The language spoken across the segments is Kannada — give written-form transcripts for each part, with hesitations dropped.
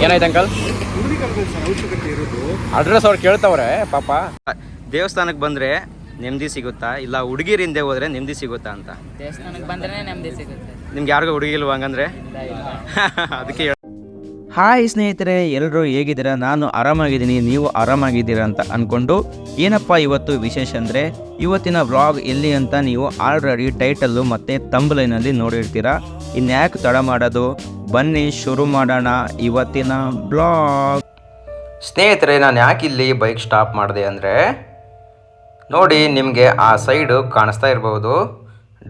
ಏನಾಯ್ತು ಅಂಕಲ್? ಅಡ್ರೆಸ್ ಅವ್ರು ಕೇಳ್ತವ್ರೆ ಪಾಪ. ದೇವಸ್ಥಾನಕ್ಕೆ ಬಂದರೆ ನೆಮ್ಮದಿ ಸಿಗುತ್ತಾ ಇಲ್ಲ ಹುಡುಗಿರಿಂದೆ ಹೋದರೆ ನೆಮ್ಮದಿ ಸಿಗುತ್ತಾ ಅಂತ? ದೇವಸ್ಥಾನಕ್ಕೆ ಬಂದ್ರೆ ನೆಮ್ಮದಿ ಸಿಗುತ್ತೆ. ನಿಮ್ಗೆ ಯಾರಿಗೂ ಹುಡುಗಿ ಇಲ್ವಾ ಹಂಗಂದ್ರೆ? ಅದಕ್ಕೆ ಹಾಯ್ ಸ್ನೇಹಿತರೆ, ಎಲ್ಲರೂ ಹೇಗಿದ್ದೀರಾ? ನಾನು ಆರಾಮಾಗಿದ್ದೀನಿ, ನೀವು ಆರಾಮಾಗಿದ್ದೀರಾ ಅಂತ ಅಂದ್ಕೊಂಡು ಏನಪ್ಪ ಇವತ್ತು ವಿಶೇಷ ಅಂದರೆ, ಇವತ್ತಿನ ವ್ಲಾಗ್ ಎಲ್ಲಿ ಅಂತ ನೀವು ಆಲ್ರೆಡಿ ಟೈಟಲ್ಲು ಮತ್ತು ತಂಬ್ಲೈನಲ್ಲಿ ನೋಡಿರ್ತೀರ. ಇನ್ಯಾಕೆ ತಡ ಮಾಡೋದು, ಬನ್ನಿ ಶುರು ಮಾಡೋಣ ಇವತ್ತಿನ ಬ್ಲಾಗ್. ಸ್ನೇಹಿತರೆ, ನಾನು ಯಾಕೆ ಇಲ್ಲಿ ಬೈಕ್ ಸ್ಟಾಪ್ ಮಾಡಿದೆ ಅಂದರೆ, ನೋಡಿ ನಿಮಗೆ ಆ ಸೈಡು ಕಾಣಿಸ್ತಾ ಇರ್ಬೋದು,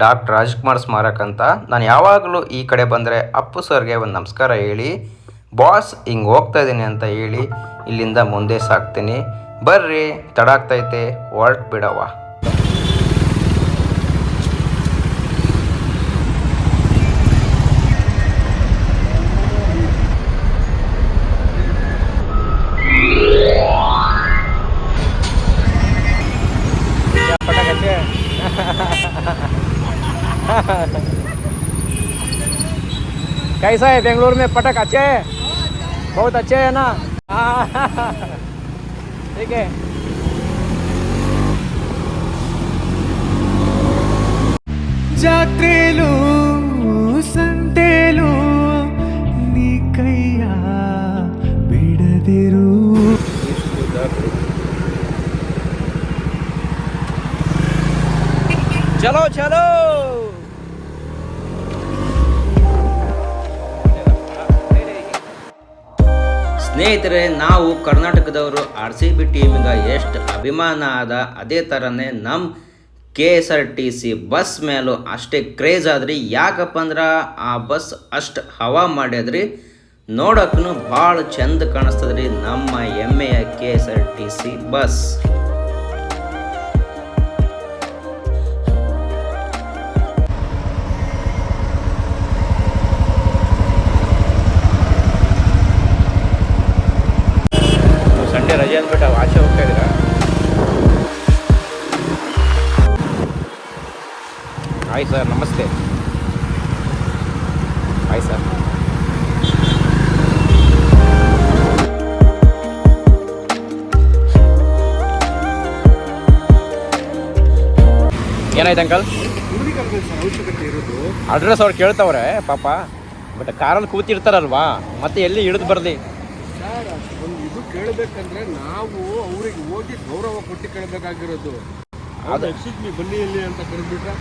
ಡಾಕ್ಟರ್ ರಾಜ್ಕುಮಾರ್ ಸ್ಮಾರಕ ಅಂತ. ನಾನು ಯಾವಾಗಲೂ ಈ ಕಡೆ ಬಂದರೆ ಅಪ್ಪು ಸರ್ಗೆ ಒಂದು ನಮಸ್ಕಾರ ಹೇಳಿ, ಬಾಸ್ ಹಿಂಗೆ ಹೋಗ್ತಾ ಇದ್ದೀನಿ ಅಂತ ಹೇಳಿ ಇಲ್ಲಿಂದ ಮುಂದೆ ಸಾಕ್ತೀನಿ. ಬರ್ರಿ, ತಡ ಆಗ್ತೈತೆ, ಹೊರ್ಟ್ ಬಿಡವ. कैसा है बेंगलुरु में पटक? अच्छे है, बहुत अच्छे है ना? ठीक है. ಜಾತ್ರೆಲು ಸಂತೆಲು ನೀ ಕೈಯ ಬಿಡದಿರು. ಚಲೋ ಚಲೋ. ಸ್ನೇಹಿತರೆ, ನಾವು ಕರ್ನಾಟಕದವರು RCB ಟೀಮಿಗೆ ಎಷ್ಟು ಅಭಿಮಾನ ಅದ, ಅದೇ ಥರನೇ ನಮ್ಮ KSRTC ಬಸ್ ಮೇಲೂ ಅಷ್ಟೇ ಕ್ರೇಜ್ ಆದ್ರಿ. ಯಾಕಪ್ಪ ಅಂದ್ರೆ ಆ ಬಸ್ ಅಷ್ಟು ಹವಾ ಮಾಡ್ಯದ್ರಿ, ನೋಡೋಕ್ಕೂ ಭಾಳ ಚಂದ ಕಾಣಿಸ್ತದ್ರಿ ನಮ್ಮ ಹೆಮ್ಮೆಯ KSRTC ಬಸ್. ಸಂಡೇ ರಜೆ ಅಂದ್ಬಿಟ್ಟು ಆಚೆ ಹೋಗ್ತಾ ಇದ್ದೀರಾ? ಹಾಯ್ ಸರ್, ನಮಸ್ತೆ. Hi sir. ಏನಾಯ್ತು ಅಂಕಲ್? ಅಡ್ರೆಸ್ ಅವ್ರು ಕೇಳ್ತವ್ರೆ ಪಾಪ, ಬಟ್ ಕಾರಲ್ಲಿ ಕೂತಿರ್ತಾರಲ್ವಾ, ಮತ್ತೆ ಎಲ್ಲಿ ಹಿಡಿದು ಬರಲಿ. ಇದು ಕೇಳಬೇಕಂದ್ರೆ ನಾವು ಅವ್ರಿಗೆ ಹೋಗಿ ಗೌರವ ಕೊಟ್ಟು ಕೇಳಬೇಕಾಗಿರೋದು. ಬನ್ನಿ ಇಲ್ಲಿ ಅಂತ ಕರೆದ್ಬಿಟ್ರೆ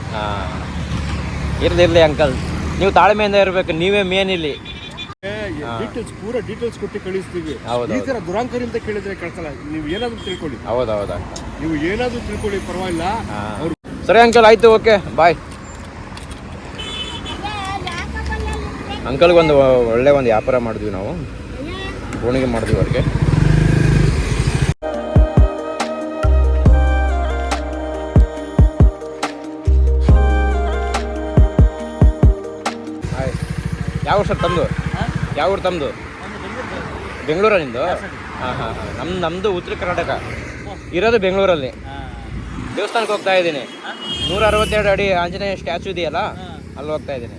ಇರ್ಲಿ ಅಂಕಲ್, ನೀವು ತಾಳ್ಮೆಯಿಂದ ಇರಬೇಕು, ನೀವೇ ಮೇನ್ ಇಲ್ಲಿ. ಪೂರಾ ಡೀಟೇಲ್ಸ್ ಕೊಟ್ಟು ಕಳಿಸ್ತೀವಿ. ಈ ತರ ದುರಾಂಕರಿಂದ ಕೇಳಿದ್ರೆ ಕಳ್ಸಲ್ಲ. ನೀವು ಏನಾದ್ರು ತಿಳ್ಕೊಳ್ಳಿ. ಹೌದಾ, ನೀವು ಏನಾದ್ರು ತಿಳ್ಕೊಳ್ಳಿ, ಪರವಾಗಿಲ್ಲ. ಸರಿ ಅಂಕಲ್, ಆಯ್ತು, ಓಕೆ ಬಾಯ್. ಅಂಕಲ್ಗೆ ಒಂದು ಒಳ್ಳೆ ಒಂದು ವ್ಯಾಪಾರ ಮಾಡಿದ್ವಿ ನಾವು, ಗೋಣಿಗೆ ಮಾಡಿದ್ವಿ ಅವ್ರಿಗೆ. ಯಾವ ಸರ್ ತಮ್ಮದು? ಯಾವ ಊರು ತಮ್ಮದು? ಬೆಂಗಳೂರ ನಿಮ್ಮದು? ಹಾಂ. ನಮ್ಮದು ಉತ್ತರ ಕರ್ನಾಟಕ, ಇರೋದು ಬೆಂಗಳೂರಲ್ಲಿ. ದೇವಸ್ಥಾನಕ್ಕೆ ಹೋಗ್ತಾ ಇದ್ದೀನಿ. 162 ಅಡಿ ಆಂಜನೇಯ ಸ್ಟ್ಯಾಚು ಇದೆಯಲ್ಲ, ಅಲ್ಲಿ ಹೋಗ್ತಾ ಇದ್ದೀನಿ.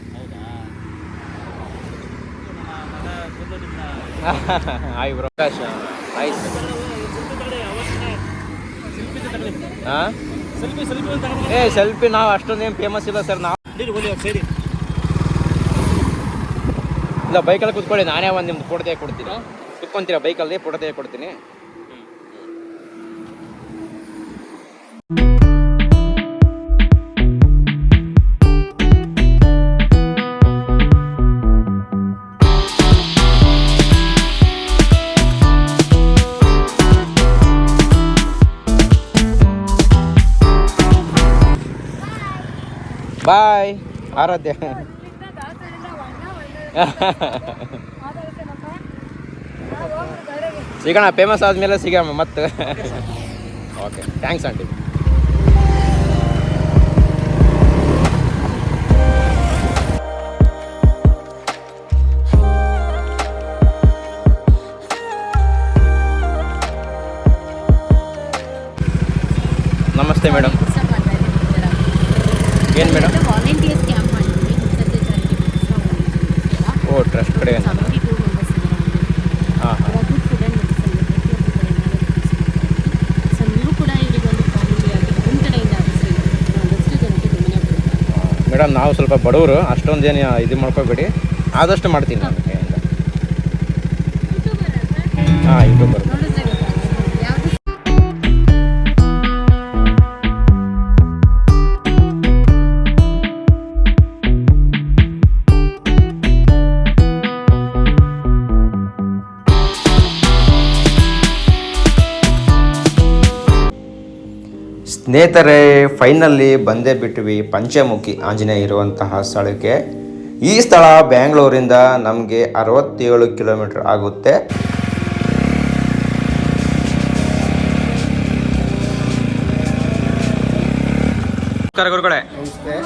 ಆಯ್ ಬ್ರೋ, ಆಯ್ತು. ಹಾಂ, ಸೆಲ್ಫಿ ನಾವು ಅಷ್ಟೊಂದೇನು ಫೇಮಸ್ ಇಲ್ಲ ಸರ್. ನಾವು ಇಲ್ಲ, ಬೈಕಲ್ಲಿ ಕೂತ್ಕೊಳ್ಳಿ, ನಾನೇ ಒಂದು ನಿಮ್ದು ಫೋಟೋ ಕೊಡ್ತೀನಿ. ಕುತ್ಕೊಂತೀರಾ ಬೈಕಲ್ಲಿ? ಫೋಟೋ ಕೊಡ್ತೀನಿ. ಬಾಯ್ ಆರಾಧ್ಯ. ಸಿಗೋಣ, ಫೇಮಸ್ ಆದಮೇಲೆ ಸಿಗೋಣ ಮತ್ತೆ. Okay, thanks aunty. ನಮಸ್ತೆ ಮೇಡಮ್. ಏನು ಮೇಡಮ್? ವಾಲಂಟಿಯರ್ಸ್ ಕ್ಯಾಂಪ್ ಮಾಡಿದ್ವಿ. ಓ, ಟ್ರಸ್ಟ್ ಕಡೆ. ಮೇಡಮ್ ನಾವು ಸ್ವಲ್ಪ ಬಡವರು, ಅಷ್ಟೊಂದೇನು ಇದು ಮಾಡ್ಕೋಬೇಡಿ, ಆದಷ್ಟು ಮಾಡ್ತೀನಿ ನಾನು ಕೈಯಿಂದ. ಹಾಂ, ಯೂಟ್ಯೂಬರ್. ಸ್ನೇಹಿತರೆ, ಫೈನಲ್ಲಿ ಬಂದೇ ಬಿಟ್ವಿ ಪಂಚಮುಖಿ ಆಂಜನೇಯ ಇರುವಂತಹ ಸ್ಥಳಕ್ಕೆ. ಈ ಸ್ಥಳ ಬ್ಯಾಂಗ್ಳೂರಿಂದ ನಮಗೆ 67 ಕಿಲೋಮೀಟರ್ ಆಗುತ್ತೆ. ನಮಸ್ಕಾರ ಗುರುಗಳೇ. ನಮಸ್ತೆ.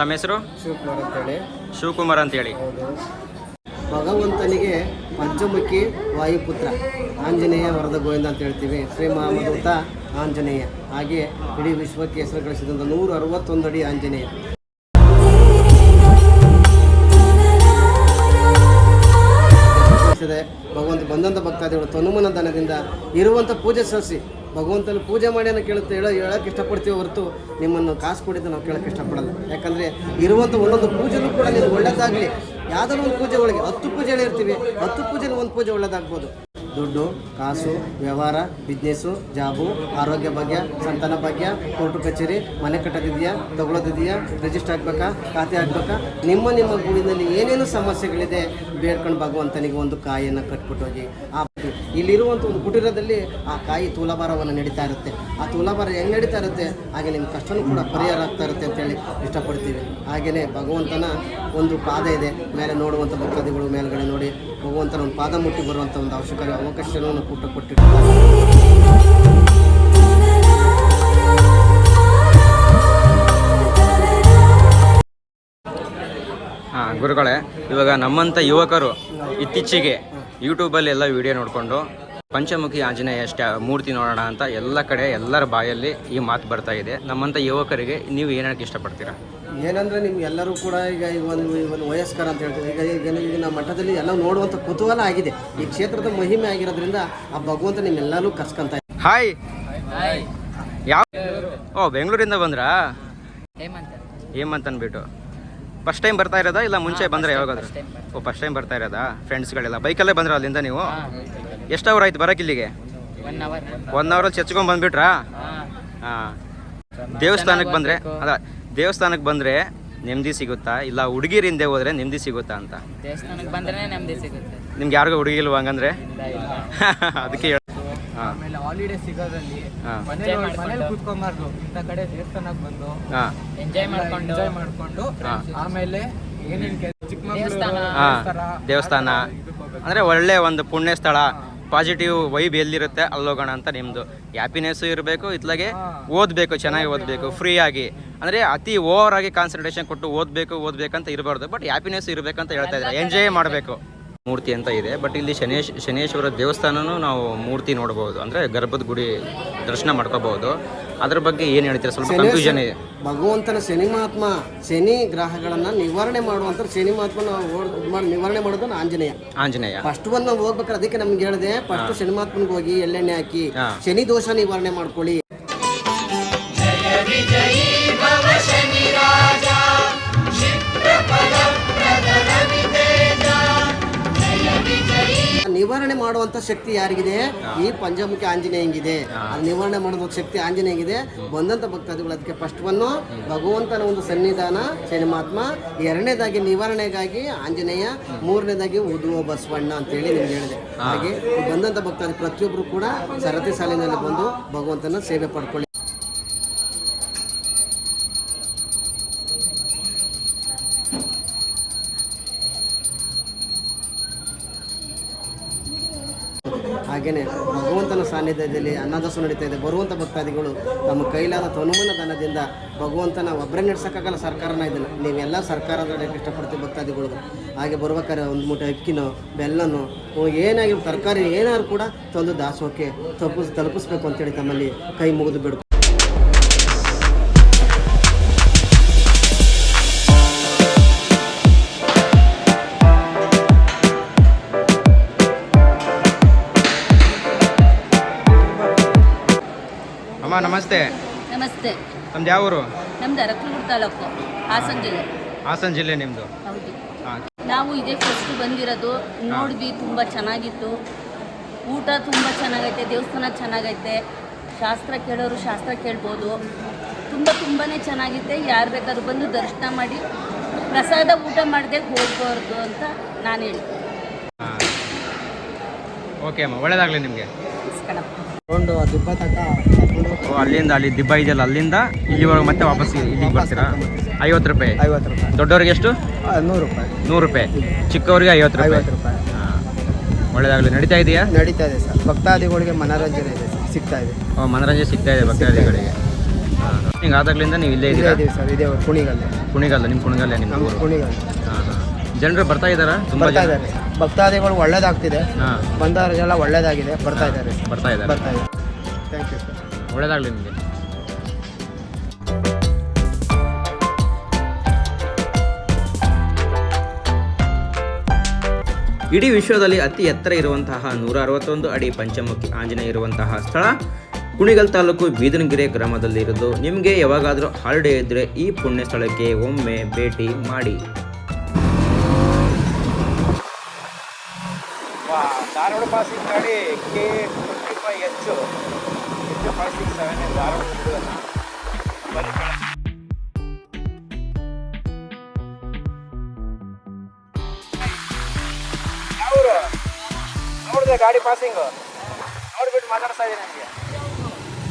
ತಮ್ಮ ಹೆಸರು? ಶಿವಕುಮಾರ್ ಅಂತೇಳಿ. ಶಿವಕುಮಾರ್ ಅಂತೇಳಿ. ಹೌದು. ಭಗವಂತನಿಗೆ ಪಂಚಮುಖಿ ವಾಯುಪುತ್ರ ಆಂಜನೇಯ ವರದ ಗೋವಿಂದ ಅಂತ ಹೇಳ್ತೀವಿ. ಶ್ರೀ ಮಹಾಮಧೂತ ಆಂಜನೇಯ. ಹಾಗೆ ಇಡೀ ವಿಶ್ವಕ್ಕೆ ಹೆಸರು ಗಳಿಸಿದಂಥ 161 ಅಡಿ ಆಂಜನೇಯ. ಭಗವಂತ ಬಂದಂಥ ಭಕ್ತಾದಿಗಳು ತನುಮನ ಧನದಿಂದ ಇರುವಂಥ ಪೂಜೆ ಸಲ್ಲಿಸಿ ಭಗವಂತನ ಪೂಜೆ ಮಾಡಿ ಅನ್ನೋ ಹೇಳಕ್ಕೆ ಇಷ್ಟಪಡ್ತೀವಿ ಹೊರತು ನಿಮ್ಮನ್ನು ಕಾಸು ಕೊಡಿದ್ದು ನಾವು ಕೇಳೋಕ್ಕೆ ಇಷ್ಟಪಡಲ್ಲ. ಯಾಕಂದರೆ ಇರುವಂಥ ಒಂದೊಂದು ಪೂಜೆನೂ ಕೂಡ ನೀವು ಒಳ್ಳೇದಾಗಲಿ. ಯಾವುದಾದ್ರು ಒಂದು ಪೂಜೆ ಒಳಗೆ 10 ಪೂಜೆ ಹೇಳಿರ್ತೀವಿ, 10 ಪೂಜೆಲಿ ಒಂದು ಪೂಜೆ ಒಳ್ಳೇದಾಗ್ಬೋದು. ದುಡ್ಡು, ಕಾಸು, ವ್ಯವಹಾರ, ಬಿಸ್ನೆಸ್ಸು, ಜಾಬು, ಆರೋಗ್ಯ ಭಾಗ್ಯ, ಸಂತಾನ ಭಾಗ್ಯ, ಕೋರ್ಟು ಕಚೇರಿ, ಮನೆ ಕಟ್ಟೋದಿದೆಯಾ, ತಗೊಳ್ಳೋದಿದೆಯಾ, ರಿಜಿಸ್ಟರ್ ಆಗಬೇಕಾ, ಖಾತೆ ಆಗಬೇಕಾ, ನಿಮ್ಮ ಗೂಡಿನಲ್ಲಿ ಏನೇನು ಸಮಸ್ಯೆಗಳಿದೆ ಬೇಡ್ಕೊಂಡು ಭಗವಂತನಿಗೆ ಒಂದು ಕಾಯಿಯನ್ನು ಕಟ್ಬಿಟ್ಟು ಹೋಗಿ ಇಲ್ಲಿರುವಂಥ ಒಂದು ಕುಟೀರದಲ್ಲಿ ಆ ಕಾಯಿ ತೂಲಾಭಾರವನ್ನು ನಡೀತಾ ಇರುತ್ತೆ. ಆ ತೂಲಾಭಾರ ಹೆಂಗೆ ನಡೀತಾ ಇರುತ್ತೆ ಹಾಗೆ ನಿಮ್ಮ ಕಷ್ಟನೂ ಕೂಡ ಪರಿಹಾರ ಆಗ್ತಾ ಇರುತ್ತೆ ಅಂತೇಳಿ ಇಷ್ಟಪಡ್ತೀವಿ. ಹಾಗೆಯೇ ಭಗವಂತನ ಒಂದು ಪಾದ ಇದೆ, ಮೇಲೆ ನೋಡುವಂಥ ಭಕ್ತಾದಿಗಳು ಮೇಲ್ಗಡೆ ನೋಡಿ ಭಗವಂತನ ಒಂದು ಪಾದ ಮುಟ್ಟಿ ಬರುವಂಥ ಒಂದು ಅವಕಾಶವನ್ನು ಕೊಟ್ಟಿರ್ತಾರೆ. ಹಾಂ ಗುರುಗಳೇ, ಇವಾಗ ನಮ್ಮಂಥ ಯುವಕರು ಇತ್ತೀಚೆಗೆ ಯೂಟ್ಯೂಬಲ್ಲಿ ಎಲ್ಲ ವಿಡಿಯೋ ನೋಡಿಕೊಂಡು ಪಂಚಮುಖಿ ಆಂಜನೇಯ ಮೂರ್ತಿ ನೋಡೋಣ ಅಂತ ಎಲ್ಲ ಕಡೆ ಎಲ್ಲರ ಬಾಯಲ್ಲಿ ಈ ಮಾತು ಬರ್ತಾ ಇದೆ. ನಮ್ಮಂಥ ಯುವಕರಿಗೆ ನೀವು ಏನು ಹೇಳಕ್ಕೆ ಇಷ್ಟಪಡ್ತೀರಾ? ಏನಂದರೆ ನಿಮ್ಗೆ ಎಲ್ಲರೂ ಕೂಡ ಈಗ ಒಂದು ವಯಸ್ಕರ ಅಂತ ಹೇಳ್ತೀವಿ. ಈಗಿನ ಮಟ್ಟದಲ್ಲಿ ಎಲ್ಲ ನೋಡುವಂಥ ಕುತೂಹಲ ಆಗಿದೆ. ಈ ಕ್ಷೇತ್ರದ ಮಹಿಮೆ ಆಗಿರೋದ್ರಿಂದ ಆ ಭಗವಂತ ನಿಮ್ಮೆಲ್ಲರೂ ಕರ್ಸ್ಕೊಂತ. ಹಾಯ್, ಯಾವ? ಓ, ಬೆಂಗಳೂರಿಂದ ಬಂದ್ರಾ? ಹೇಮಂತ್ ಅಂದ್ಬಿಟ್ಟು. ಫಸ್ಟ್ ಟೈಮ್ ಬರ್ತಾ ಇರೋದಾ ಇಲ್ಲ ಮುಂಚೆ ಬಂದರೆ ಯಾವಾಗಾದ್ರೂ? ಓ, ಫಸ್ಟ್ ಟೈಮ್ ಬರ್ತಾ ಇರೋದಾ? ಫ್ರೆಂಡ್ಸ್ಗಳೆಲ್ಲ ಬೈಕಲ್ಲೇ ಬಂದ್ರ ಅಲ್ಲಿಂದ ನೀವು? ಎಷ್ಟು ಅವರ್ ಆಯ್ತು ಬರೋಕೆ ಇಲ್ಲಿಗೆ? 1 ಅವರಲ್ಲಿ ಚರ್ಚ್ಕೊಂಡು ಬಂದುಬಿಟ್ರಾ? ಹಾಂ. ದೇವಸ್ಥಾನಕ್ಕೆ ಬಂದರೆ ದೇವಸ್ಥಾನಕ್ಕೆ ಬಂದರೆ ನೆಮ್ಮದಿ ಸಿಗುತ್ತಾ ಇಲ್ಲ ಹುಡುಗಿರಿಂದ ಹೋದರೆ ನೆಮ್ಮದಿ ಸಿಗುತ್ತಾ ಅಂತ? ದೇವಸ್ಥಾನಕ್ಕೆ ಬಂದ್ರೆ ನೆಮ್ಮದಿ ಸಿಗುತ್ತೆ. ನಿಮ್ಗೆ ಯಾರಿಗೂ ಹುಡುಗಿ ಇಲ್ವಾ ಹಂಗಂದ್ರೆ? ಅದಕ್ಕೆ ಆಮೇಲೆ ಹಾಲಿಡೇ ಸಿಗೋದ್ರಲ್ಲಿ ಮನೇಲಿ ಕೂತ್ಕೊಂಬಾರ್ದು, ಇಂಥ ಕಡೆ ದೇವಸ್ಥಾನಕ್ಕೆ ಬಂದು ಎಂಜಾಯ್ ಮಾಡ್ಕೊಂಡು ಆಮೇಲೆ ಏನೇನು ದೇವಸ್ಥಾನ ಅಂದರೆ ಒಳ್ಳೆ ಒಂದು ಪುಣ್ಯ ಸ್ಥಳ, ಪಾಸಿಟಿವ್ ವೈಬ್ ಎಲ್ಲಿರುತ್ತೆ ಅಲ್ಲೋಗೋಣ ಅಂತ ನಿಮ್ಮದು. ಹ್ಯಾಪಿನೆಸ್ಸು ಇರಬೇಕು, ಇತ್ಲಾಗೆ ಓದಬೇಕು, ಚೆನ್ನಾಗಿ ಓದಬೇಕು, ಫ್ರೀಯಾಗಿ. ಅಂದರೆ ಅತಿ ಓವರ್ ಆಗಿ ಕಾನ್ಸಂಟ್ರೇಷನ್ ಕೊಟ್ಟು ಓದಬೇಕಂತ ಇರಬಾರ್ದು, ಬಟ್ ಹ್ಯಾಪಿನೆಸ್ ಇರಬೇಕಂತ ಹೇಳ್ತಾ ಇದ್ದಾರೆ. ಎಂಜಾಯ್ ಮಾಡಬೇಕು. ಮೂರ್ತಿ ಅಂತ ಇದೆ, ಬಟ್ ಇಲ್ಲಿ ಶನೇಶ್ವರ ದೇವಸ್ಥಾನನೂ ನಾವು ಮೂರ್ತಿ ನೋಡ್ಬೋದು, ಅಂದರೆ ಗರ್ಭದ ಗುಡಿ ದರ್ಶನ ಮಾಡ್ಕೋಬಹುದು. ಅದ್ರ ಬಗ್ಗೆ ಏನು ಹೇಳ್ತೀರಾ? ಸ್ವಲ್ಪ ಕನ್ಫ್ಯೂಷನ್ ಇದೆ. ಭಗವಂತನ ಶನಿ ಮಹಾತ್ಮ, ಶನಿ ಗ್ರಹಗಳನ್ನು ನಿವಾರಣೆ ಮಾಡುವಂಥ ಶನಿ ಮಹಾತ್ಮನ ನಿವಾರಣೆ ಮಾಡೋದು ಆಂಜನೇಯ. ಫಸ್ಟ್ ಒಂದು ನಾವು ಹೋಗ್ಬೇಕಾದ್ರೆ ಅದಕ್ಕೆ ನಮ್ಗೆ ಹೇಳಿದೆ, ಫಸ್ಟ್ ಶನಿ ಮಹಾತ್ಮನಿಗೆ ಹೋಗಿ ಎಳ್ಳೆಣ್ಣೆ ಹಾಕಿ ಶನಿ ದೋಷ ನಿವಾರಣೆ ಮಾಡ್ಕೊಳ್ಳಿ. ನಿವಾರಣೆ ಮಾಡುವಂತ ಶಕ್ತಿ ಯಾರಿಗಿದೆ? ಈ ಪಂಚಮುಖಿ ಆಂಜನೇಯಂಗಿದೆ. ಅದು ನಿವಾರಣೆ ಮಾಡುವಂತ ಶಕ್ತಿ ಆಂಜನೇಯಂಗಿದೆ. ಬಂದಂತ ಭಕ್ತಾದಿಗಳು ಅದಕ್ಕೆ ಫಸ್ಟ್ ಒಂದು ಭಗವಂತನ ಒಂದು ಸನ್ನಿಧಾನ ಶನಿ ಮಹಾತ್ಮ, 2ನೇದಾಗಿ ನಿವಾರಣೆಗಾಗಿ ಆಂಜನೇಯ, 3ನೇದಾಗಿ ಉದುವ ಬಸವಣ್ಣ ಅಂತೇಳಿ ನಿಮ್ಗೆ ಹೇಳಿದೆ. ಹಾಗೆ ಬಂದಂತ ಭಕ್ತಾದಿ ಪ್ರತಿಯೊಬ್ಬರು ಕೂಡ ಸರತಿ ಸಾಲಿನಲ್ಲಿ ಬಂದು ಭಗವಂತನ ಸೇವೆ ಪಡ್ಕೊಳ್ಳಿ. ಹಾಗೆಯೇ ಭಗವಂತನ ಸಾನ್ನಿಧ್ಯದಲ್ಲಿ ಅನ್ನದಾಸೋಹ ನಡೀತಾ ಇದೆ. ಬರುವಂಥ ಭಕ್ತಾದಿಗಳು ತಮ್ಮ ಕೈಲಾದ ತನುಮನ ಧನದಿಂದ ಭಗವಂತನ ಒಬ್ಬರೇ ನಡೆಸೋಕ್ಕಾಗಲ್ಲ, ಸರ್ಕಾರನ ಇದನ್ನು ನೀವೆಲ್ಲ ಸರ್ಕಾರ ಇಷ್ಟಪಡ್ತೀವಿ ಭಕ್ತಾದಿಗಳು. ಹಾಗೆ ಬರ್ಬೇಕಾದ್ರೆ ಒಂದು ಮೂಟೆ ಅಕ್ಕಿನೋ ಬೆಲ್ಲನೋ ಏನಾಗಿರೋ ತರಕಾರಿ ಏನಾದ್ರು ಕೂಡ ತಂದು ದಾಸೋಹಕ್ಕೆ ತಲುಪಿಸ್ಬೇಕು ಅಂತೇಳಿ ತಮ್ಮಲ್ಲಿ ಕೈ ಮುಗಿದು ಬಿಡು. ಅಮ್ಮ ನಮಸ್ತೆ. ನಮಸ್ತೆ. ನಮ್ದು ಯಾವ ಊರು? ನಮ್ದು ಅರಕಲಗೂಡು ತಾಲೂಕು, ಹಾಸನ ಜಿಲ್ಲೆ. ಹಾಸನ ಜಿಲ್ಲೆ ನಿಮ್ಮದು? ಹೌದು. ಹಾಂ. ನಾವು ಇದೇ ಫಸ್ಟ್ ಬಂದಿರೋದು, ನೋಡಿದ್ವಿ, ತುಂಬ ಚೆನ್ನಾಗಿತ್ತು. ಊಟ ತುಂಬ ಚೆನ್ನಾಗೈತೆ, ದೇವಸ್ಥಾನ ಚೆನ್ನಾಗೈತೆ, ಶಾಸ್ತ್ರ ಕೇಳೋರು ಶಾಸ್ತ್ರ ಕೇಳ್ಬೋದು. ತುಂಬಾ ಚೆನ್ನಾಗಿದೆ. ಯಾರು ಬೇಕಾದ್ರೂ ಬಂದು ದರ್ಶನ ಮಾಡಿ ಪ್ರಸಾದ ಊಟ ಮಾಡದೆ ಹೋಗ್ಬಾರ್ದು ಅಂತ ನಾನು ಹೇಳ್ತೀನಿ. ಹಾಂ, ಓಕೆ ಅಮ್ಮ, ಒಳ್ಳೇದಾಗಲಿ ನಿಮಗೆ. ತಗೊಂಡು ದುಬ್ಬ ತಕ ಅಲ್ಲಿಂದ ಅಲ್ಲಿ ದಿಬ್ಬ ಇದೆಯಲ್ಲ, ಅಲ್ಲಿಂದ ಇಲ್ಲಿವರೆಗೆ ಮತ್ತೆ ವಾಪಸ್ ಇಲ್ಲಿಗೆ ಬರ್ತೀರಾ? 50 ರೂಪಾಯಿ. 50 ರೂಪಾಯಿ. ದೊಡ್ಡವ್ರಿಗೆ ಎಷ್ಟು? 100 ರೂಪಾಯಿ. 100 ರೂಪಾಯಿ. ಚಿಕ್ಕವರಿಗೆ 50 ರೂಪಾಯಿ. 50 ರೂಪಾಯಿ. ಹಾಂ, ಒಳ್ಳೇದಾಗಲಿ. ನಡೀತಾ ಇದೆಯಾ? ನಡೀತಾ ಇದೆ ಸರ್. ಭಕ್ತಾದಿಗಳಿಗೆ ಮನೋರಂಜನೆ ಇದೆ, ಸಿಗ್ತಾ ಇದೆ. ಮನೋರಂಜನೆ ಸಿಗ್ತಾ ಇದೆ ಭಕ್ತಾದಿಗಳಿಗೆ. ಹಾಂ, ಹಿಂಗೆ ಆದಾಗ್ಲಿಂದ ನೀವು ಇಲ್ಲೇ ಇದ್ದೀರಾ? ಇದೀವಿ ಸರ್, ಇದೇ ಕುಣಿಗಲ್. ಕುಣಿಗಲ್ಲ, ನಿಮ್ಮ ಕುಣಿಗಲ್ಲೇ ನಿಮ್ಮ ನಮ್ಮ ಊರು? ಕುಣಿಗಲ್. ಹಾಂ ಹಾಂ. ಜನರು ಬರ್ತಾ ಇದ್ದಾರಾ? ತುಂಬ ಬರ್ತಾ ಜನ ಇದ್ದಾರೆ. ಭಕ್ತಾದಿಗಳು ಒಳ್ಳೇದಾಗ್ತಿದೆ. ಹಾಂ, ಬಂದವರಿಗೆಲ್ಲ ಒಳ್ಳೇದಾಗಿದೆ. ಬರ್ತಾ ಇದ್ದಾರೆ. ಬರ್ತಾ ಇದ್ದಾರೆ. ಬರ್ತಾ ಇದೆ. Thank you sir. ಒಳ್ಳೇದಾಗಲಿ ನಿಮಗೆ. ಇಡೀ ವಿಶ್ವದಲ್ಲಿ ಅತಿ ಎತ್ತರ ಇರುವಂತಹ 161 ಅಡಿ ಪಂಚಮುಖಿ ಆಂಜನೇಯ ಇರುವಂತಹ ಸ್ಥಳ ಕುಣಿಗಲ್ ತಾಲೂಕು ಬೀದನಗೆರೆ ಗ್ರಾಮದಲ್ಲಿರೋದು. ನಿಮಗೆ ಯಾವಾಗಾದರೂ ಹಾಲಿಡೇ ಇದ್ದರೆ ಈ ಪುಣ್ಯ ಸ್ಥಳಕ್ಕೆ ಒಮ್ಮೆ ಭೇಟಿ ಮಾಡಿ. ಧಾರವಾಡ ಪಾಸಿಂಗ್ ಗಾಡಿ KH 567 ಧಾರವಾಡ. ಯಾವರು ನೋಡಿದೆ ಗಾಡಿ ಪಾಸಿಂಗು ನೋಡ್ಬಿಟ್ಟು ಮಾತಾಡ್ತಾ ಇದ್ದೀನಿ. ನನಗೆ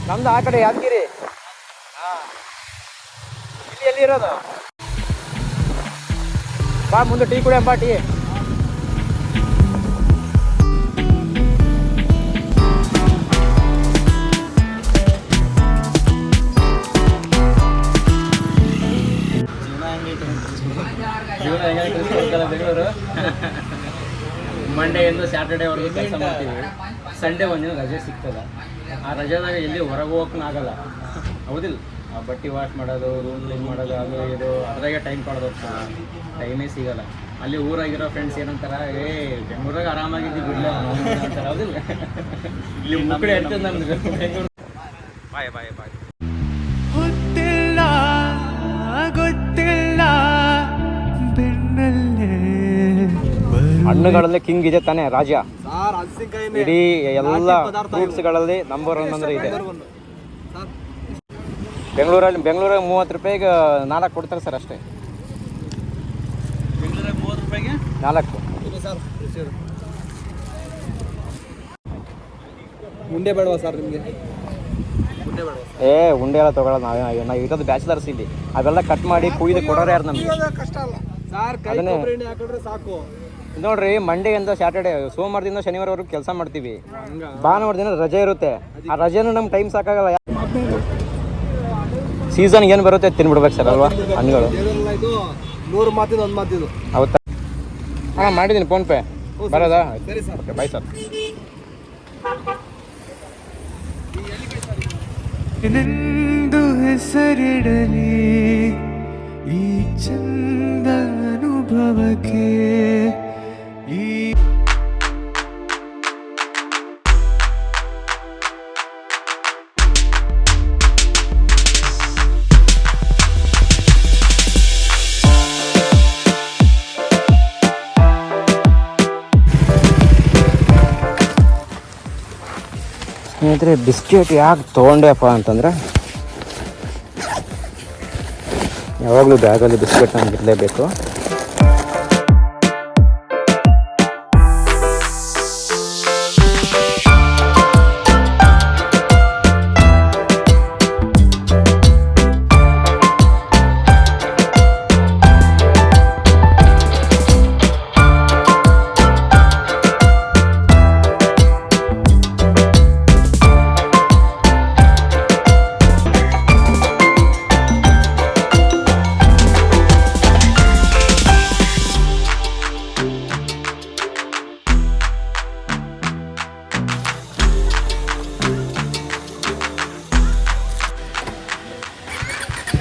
ನಮ್ದು ಆ ಕಡೆ ಯಾದಗಿರಿ. ಹಾಂ, ಎಲ್ಲಿ ಇರೋದು? ಬಾ ಮುಂದೆ ಟೀ ಕುಡಿಯಂ, ಬಾ ಟೀ. ಬೆಂಗಳೂರು ಮಂಡೆಯಿಂದ ಸ್ಯಾಟರ್ಡೇವರೆಗೂ ಕೆಲಸ ಮಾಡ್ತೀವಿ. ಸಂಡೇ ಒಂದಿನ ರಜೆ ಸಿಗ್ತದೆ. ಆ ರಜೆದಾಗ ಎಲ್ಲಿ ಹೊರಗೆ ಹೋಗೋಕ್ಕಾಗಲ್ಲ, ಹೌದಿಲ್ಲ? ಆ ಬಟ್ಟೆ ವಾಶ್ ಮಾಡೋದು, ರೂಮ್ ಕ್ಲೀನ್ ಮಾಡೋದು, ಅದು ಇದು ಅದ್ರಾಗೆ ಟೈಮ್ ಕಳೆದು ಟೈಮೇ ಸಿಗೋಲ್ಲ. ಅಲ್ಲಿ ಊರಾಗಿರೋ ಫ್ರೆಂಡ್ಸ್ ಏನಂತಾರೆ, ಬೆಂಗಳೂರಾಗ ಆರಾಮಾಗಿದ್ದು ಬಿಡಲ್ಲ ಅಂತಾರೆ, ಹೌದಿಲ್ಲ? ಇಲ್ಲಿ ಮುಕ್ಕಡೆ ಇರ್ತದೆ ನಮ್ದು ಬೆಂಗಳೂರು. ಬಾಯ್ ಬಾಯ್ ಬಾಯ್. ಗೊತ್ತಿಲ್ಲ ಗೊತ್ತಿಲ್ಲ ಬೆನ್ನಲ್ಲೇ ಹಣ್ಣುಗಳಲ್ಲಿ ಕಿಂಗ್ ಇದೆ ತಾನೇ ರಾಜ. ಇಡೀ ಎಲ್ಲ ಫ್ರೂಟ್ಸ್ಗಳಲ್ಲಿ ನಂಬರ್ 1 ಅಂದರೆ ಇದೆ. ಬೆಂಗಳೂರಾಗ 30 ರೂಪಾಯಿಗೆ 4 ಕೊಡ್ತಾರೆ ಸರ್, ಅಷ್ಟೇ. 30 ರೂಪಾಯಿಗೆ 4. ಮುಂದೆ ಬೇಡವಾ ಸರ್ ನಿಮಗೆ? ಉಂಡೆ ಎಲ್ಲ ತೊಗೊಳ್ಳೋದು ನಾವು ಇರೋದು ಬ್ಯಾಚುಲರ್ಸ್ ಇಲ್ಲಿ. ಅವೆಲ್ಲ ಕಟ್ ಮಾಡಿ ಕುಯ್ದು ಕೊಡೋರು ಯಾರು ನಮಗೆ? ಕಷ್ಟ ಅಲ್ಲ ಸರ್, ಅದನ್ನೇ ಹಾಕಿದ್ರೆ ಸಾಕು. ನೋಡ್ರಿ, ಮಂಡೆಯಿಂದ ಸ್ಯಾಟರ್ಡೇ, ಸೋಮವಾರದಿಂದ ಶನಿವಾರವರೆಗೂ ಕೆಲಸ ಮಾಡ್ತೀವಿ. ಭಾನುವಾರ ದಿನ ರಜೆ ಇರುತ್ತೆ. ಆ ರಜೆನೂ ನಮ್ಗೆ ಟೈಮ್ ಸಾಕಾಗಲ್ಲ. ಸೀಸನ್ ಏನು ಬರುತ್ತೆ ತಿನ್ಬಿಡ್ಬೇಕು ಸರ್, ಅಲ್ವಾ? ಹಣ್ಣುಗಳು. ಇದು 100 ಮಾತಿದ್ದು 1 ಮಾತಿದ್ದು. ಹೌದಾ? ಹಾಂ, ಮಾಡಿದ್ದೀನಿ ಫೋನ್ಪೇ. ಬರೋದಾ? ಸರಿ ಸರ್. Okay, bye sir. ನೆಂದು ಹೆಸರಿಡಲಿ ಈ ಚಂದ ಅನುಭವಕ್ಕೆ. ಈ ಸ್ನೇಹಿತರೆ, ಬಿಸ್ಕೆಟ್ ಯಾಕೆ ತೊಗೊಂಡೆಪ್ಪ ಅಂತಂದರೆ, ಯಾವಾಗಲೂ ಬ್ಯಾಗಲ್ಲಿ ಬಿಸ್ಕೆಟ್ ನಮ್ಗೆ ಇರಲೇಬೇಕು.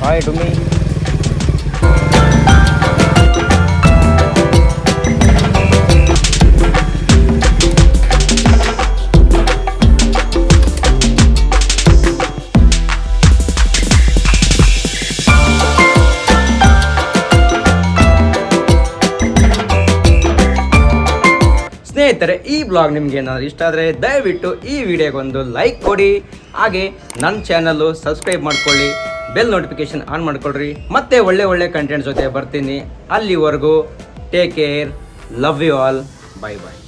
Hi, Dumi. ಸ್ನೇಹಿತರೆ, ಈ ಬ್ಲಾಗ್ ನಿಮ್ಗೆ ಏನಾದರೂ ಇಷ್ಟ ಆದರೆ ದಯವಿಟ್ಟು ಈ ವಿಡಿಯೋಗೊಂದು ಲೈಕ್ ಕೊಡಿ. ಹಾಗೆ ನನ್ನ ಚಾನಲ್ಲು ಸಬ್ಸ್ಕ್ರೈಬ್ ಮಾಡ್ಕೊಳ್ಳಿ, ಬೆಲ್ ನೋಟಿಫಿಕೇಶನ್ ಆನ್ ಮಾಡ್ಕೊಳ್ರಿ. ಮತ್ತೆ ಒಳ್ಳೆ ಕಂಟೆಂಟ್ ಜೊತೆ ಬರ್ತೀನಿ. ಅಲ್ಲಿವರೆಗೂ take care, love you all, bye bye.